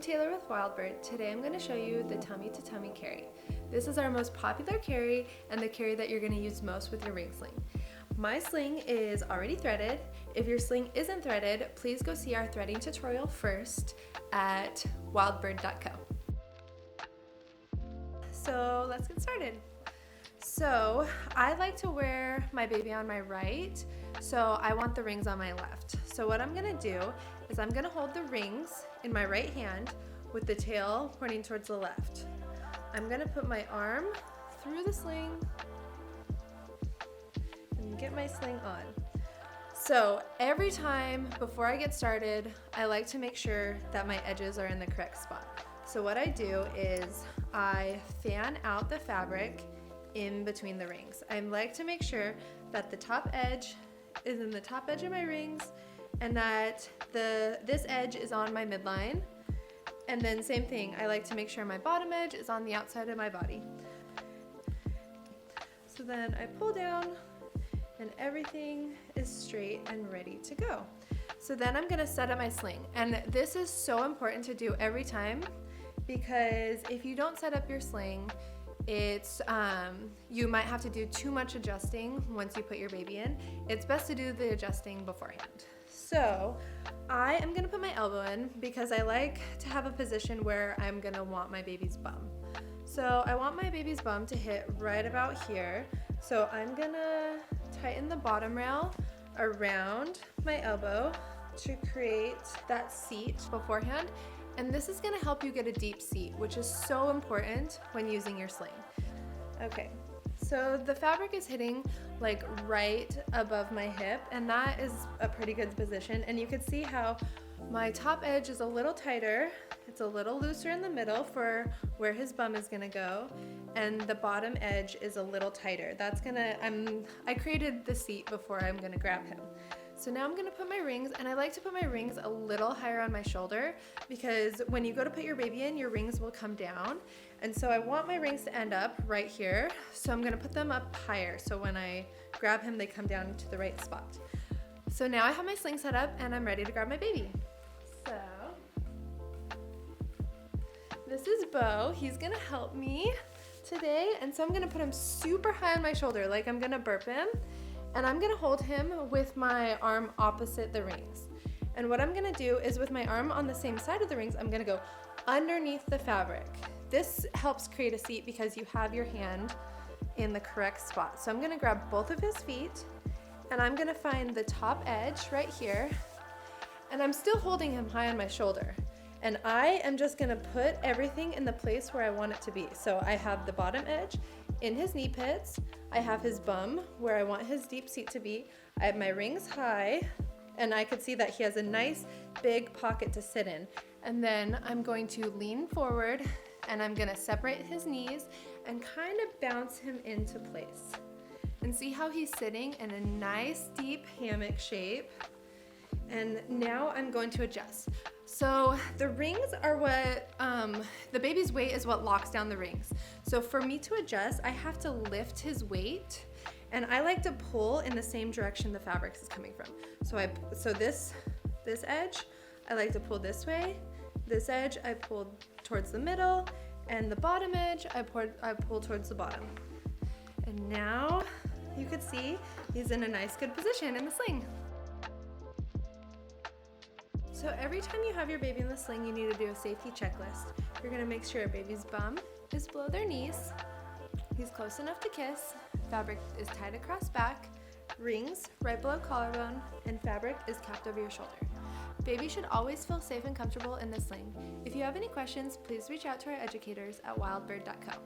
Taylor with WildBird. Today I'm going to show you the tummy to tummy carry. This is our most popular carry and the carry that you're going to use most with your ring sling. My sling is already threaded. If your sling isn't threaded, please go see our threading tutorial first at wildbird.co. So let's get started. So I like to wear my baby on my right, so I want the rings on my left. So what I'm gonna do is I'm gonna hold the rings in my right hand with the tail pointing towards the left. I'm gonna put my arm through the sling and get my sling on. So every time before I get started, I like to make sure that my edges are in the correct spot. So what I do is I fan out the fabric in between the rings. I like to make sure that the top edge is in the top edge of my rings and that this edge is on my midline. And then same thing, I like to make sure my bottom edge is on the outside of my body. So then I pull down and everything is straight and ready to go. So then I'm gonna set up my sling. And this is so important to do every time because if you don't set up your sling, you might have to do too much adjusting once you put your baby in. It's best to do the adjusting beforehand. So I am gonna put my elbow in because I like to have a position where I'm gonna want my baby's bum. So I want my baby's bum to hit right about here. So I'm gonna tighten the bottom rail around my elbow to create that seat beforehand. And this is gonna help you get a deep seat, which is so important when using your sling. Okay, so the fabric is hitting like right above my hip, and that is a pretty good position. And you can see how my top edge is a little tighter. It's a little looser in the middle for where his bum is gonna go, and the bottom edge is a little tighter. I created the seat before I'm gonna grab him. So now I'm gonna put my rings, and I like to put my rings a little higher on my shoulder because when you go to put your baby in, your rings will come down. And so I want my rings to end up right here. So I'm gonna put them up higher. So when I grab him, they come down to the right spot. So now I have my sling set up and I'm ready to grab my baby. So this is Bo. He's gonna help me today. And so I'm gonna put him super high on my shoulder, like I'm gonna burp him. And I'm gonna hold him with my arm opposite the rings. And what I'm gonna do is with my arm on the same side of the rings, I'm gonna go underneath the fabric. This helps create a seat because you have your hand in the correct spot. So I'm gonna grab both of his feet and I'm gonna find the top edge right here. And I'm still holding him high on my shoulder. And I am just gonna put everything in the place where I want it to be. So I have the bottom edge in his knee pits. I have his bum where I want his deep seat to be. I have my rings high, and I could see that he has a nice big pocket to sit in. And then I'm going to lean forward and I'm gonna separate his knees and kind of bounce him into place. And see how he's sitting in a nice deep hammock shape. And now I'm going to adjust. So the rings are the baby's weight is what locks down the rings. So for me to adjust, I have to lift his weight, and I like to pull in the same direction the fabric is coming from. So this edge, I like to pull this way. This edge, I pull towards the middle, and the bottom edge, I pull towards the bottom. And now you can see he's in a nice good position in the sling. So every time you have your baby in the sling, you need to do a safety checklist. You're gonna make sure your baby's bum is below their knees, he's close enough to kiss, fabric is tied across back, rings right below collarbone, and fabric is capped over your shoulder. Baby should always feel safe and comfortable in the sling. If you have any questions, please reach out to our educators at wildbird.co.